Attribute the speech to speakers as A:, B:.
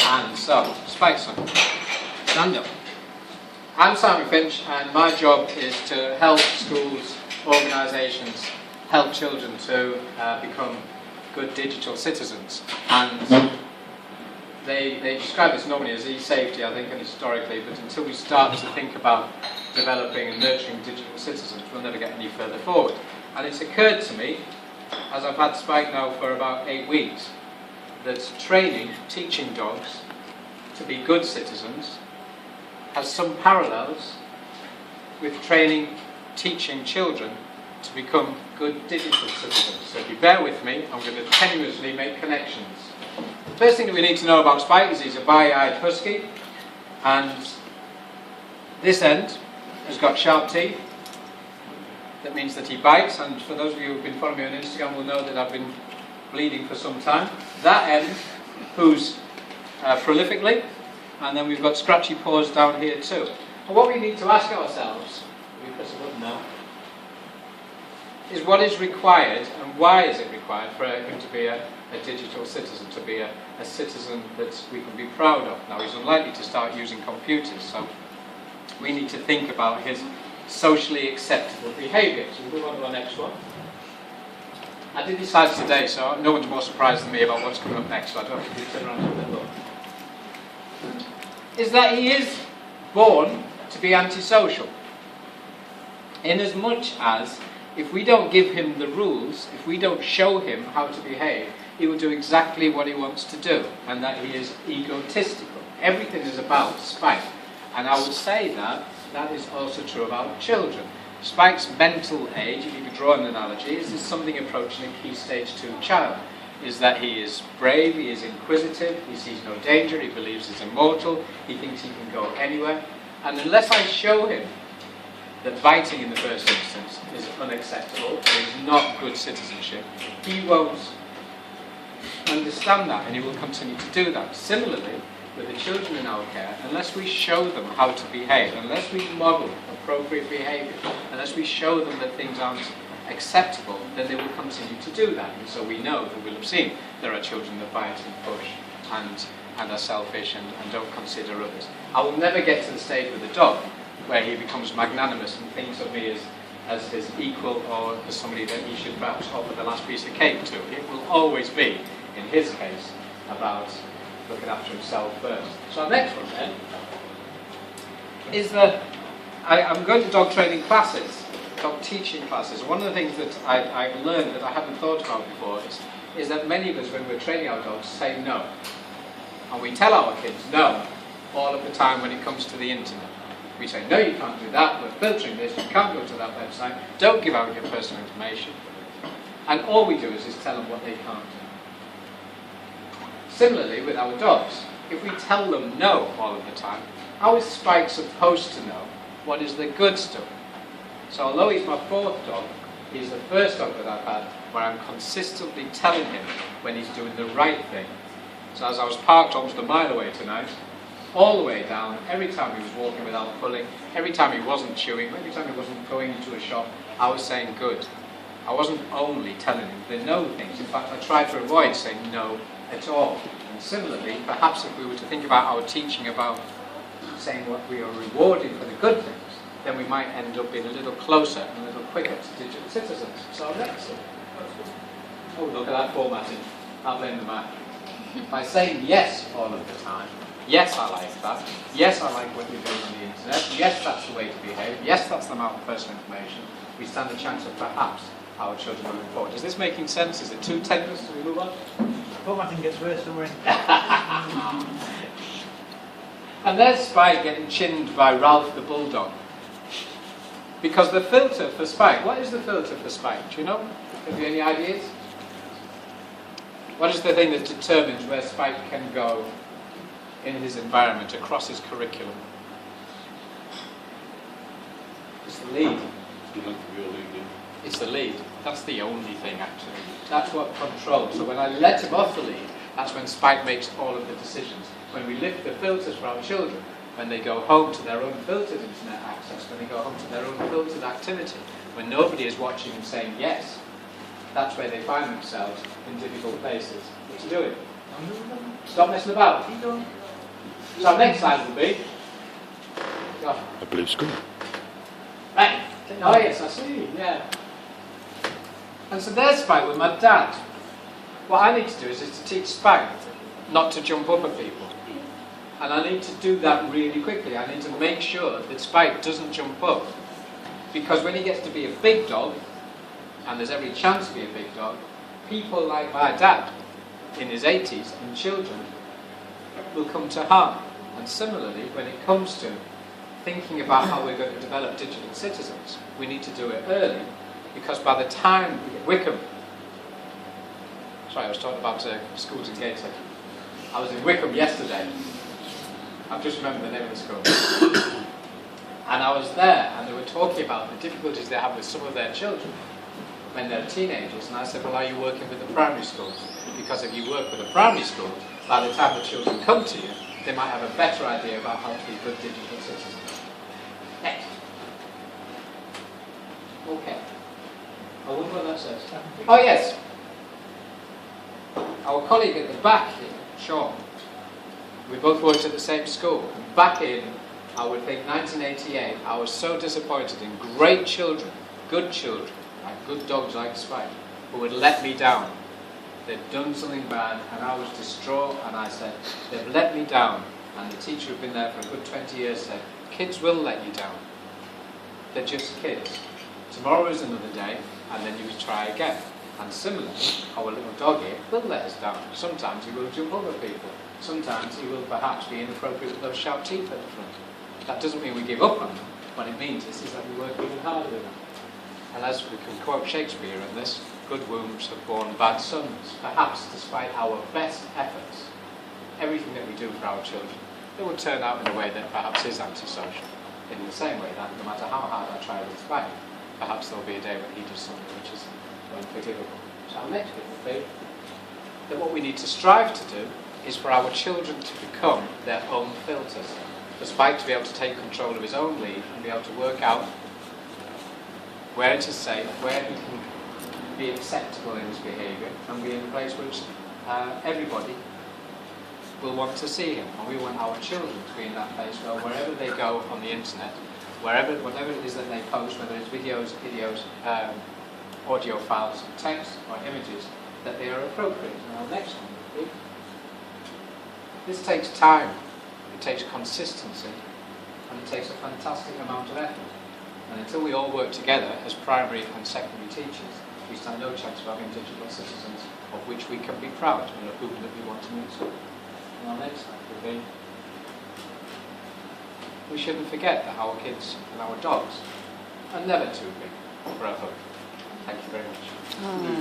A: And so, Spike's on. Stand up. I'm Simon Finch, and my job is to help schools, organisations, help children to become good digital citizens. And they describe this normally as e-safety, I think, and historically, but until we start to think about developing and nurturing digital citizens, we'll never get any further forward. And it's occurred to me, as I've had Spike now for about 8 weeks, that training, teaching dogs to be good citizens has some parallels with training, teaching children to become good digital citizens. So if you bear with me, I'm going to tenuously make connections. The first thing that we need to know about Spike is he's a bi-eyed husky, and this end has got sharp teeth. That means that he bites, and for those of you who've been following me on Instagram will know that I've been bleeding for some time. That end poos prolifically, and then we've got scratchy paws down here too. And what we need to ask ourselves, we press a button now, is what is required and why is it required for him to be a digital citizen, to be a citizen that we can be proud of. Now he's unlikely to start using computers, so we need to think about his socially acceptable behaviour. So we'll move on to our next one. I did decide today, so no one's more surprised than me about what's coming up next, so I don't have to turn around and have a look. Is that he is born to be antisocial. In as much as if we don't give him the rules, if we don't show him how to behave, he will do exactly what he wants to do, and that he is egotistical. Everything is about Spike. And I would say that is also true about children. Spike's mental age, if you could draw an analogy, is something approaching a key stage 2 child. Is that he is brave, he is inquisitive, he sees no danger, he believes he's immortal, he thinks he can go anywhere. And unless I show him that biting in the first instance is unacceptable, and is not good citizenship, he won't understand that, and he will continue to do that. Similarly, with the children in our care, unless we show them how to behave, unless we model appropriate behaviour, unless we show them that things aren't acceptable, then they will continue to do that. And so we know that we'll have seen there are children that bite and push and are selfish and don't consider others. I will never get to the stage with a dog where he becomes magnanimous and thinks of me as his equal or as somebody that he should perhaps offer the last piece of cake to. It will always be, in his case, about looking after himself first. So our next one then is that I'm going to dog training classes, dog teaching classes. One of the things that I've learned that I haven't thought about before is that many of us, when we're training our dogs, say no. And we tell our kids no all of the time when it comes to the internet. We say, no, you can't do that, we're filtering this, you can't go to that website, don't give out your personal information. And all we do is tell them what they can't do. Similarly with our dogs, if we tell them no all of the time, how is Spike supposed to know what is the good stuff? So although he's my 4th dog, he's the first dog that I've had where I'm consistently telling him when he's doing the right thing. So as I was parked almost a mile away tonight, all the way down, every time he was walking without pulling, every time he wasn't chewing, every time he wasn't going into a shop, I was saying good. I wasn't only telling him the no things. In fact, I tried to avoid saying no at all. And similarly, perhaps if we were to think about our teaching about saying what we are rewarding for the good things, then we might end up being a little closer and a little quicker to digital citizens. So next. Oh, look at that formatting. I'll blame the Mac. By saying yes all of the time, yes, I like that, yes, I like what you're doing on the internet, yes, that's the way to behave, yes, that's the amount of personal information, we stand a chance of perhaps our children moving forward. Is this making sense? Is it too tenuous? Do we move on?
B: Formatting gets worse, don't worry.
A: And there's Spike getting chinned by Ralph the Bulldog. Because the filter for Spike, what is the filter for Spike? Do you know? Have you any ideas? What is the thing that determines where Spike can go in his environment, across his curriculum? It's the lead. It's the lead. That's the only thing, actually. That's what controls. So when I let him off the lead, that's when Spike makes all of the decisions. When we lift the filters for our children, when they go home to their unfiltered internet access, when they go home to their unfiltered activity, when nobody is watching and saying yes, that's where they find themselves in difficult places. What are you doing? Stop messing about.
B: Keep going.
A: So our next slide will be... Oh,
C: A blue school.
A: right. Oh yes, I see, yeah. And so there's Spike with my dad. What I need to do is to teach Spike not to jump up at people. And I need to do that really quickly. I need to make sure that Spike doesn't jump up. Because when he gets to be a big dog, and there's every chance to be a big dog, people like my dad, in his 80s, and children, will come to harm. And similarly, when it comes to thinking about how we're going to develop digital citizens, we need to do it early, because by the time Wickham, sorry, I was talking about schools in Gateshead. I was in Wickham yesterday. I've just remembered the name of the school. And I was there, and they were talking about the difficulties they have with some of their children when they're teenagers. And I said, well, are you working with the primary schools? Because if you work with a primary school, by the time the children come to you, they might have a better idea about how to be good digital citizens. Next. Okay. I wonder what that says. Oh, yes. Our colleague at the back here, Sean, we both worked at the same school. And back in, I would think, 1988, I was so disappointed in great children, like good dogs like Spike, who would let me down. They'd done something bad, and I was distraught, and I said, they've let me down. And the teacher who'd been there for a good 20 years said, kids will let you down. They're just kids. Tomorrow is another day, and then you try again. And similarly, our little dog here will let us down. Sometimes he will jump over people. Sometimes he will perhaps be inappropriate with those sharp teeth at the front. That doesn't mean we give up on them. What it means is that we work even harder with them. And as we can quote Shakespeare in this, good wombs have borne bad sons. Perhaps despite our best efforts, everything that we do for our children, it will turn out in a way that perhaps is antisocial. In the same way that no matter how hard I try with Spike, perhaps there will be a day when he does something which is unforgivable. So our next bit will be that what we need to strive to do is for our children to become their own filters. For Spike to be able to take control of his own lead and be able to work out where it is safe, where he can be acceptable in his behaviour, and be in a place which everybody will want to see him. And we want our children to be in that place where wherever they go on the internet, whatever it is that they post, whether it's videos, audio files, text or images, that they are appropriate. Now next one, this takes time, it takes consistency, and it takes a fantastic amount of effort. And until we all work together as primary and secondary teachers, we stand no chance of having digital citizens of which we can be proud and of whom that we want to meet. And our next slide will be, we shouldn't forget that our kids and our dogs are never too big for a hug. Thank you very much.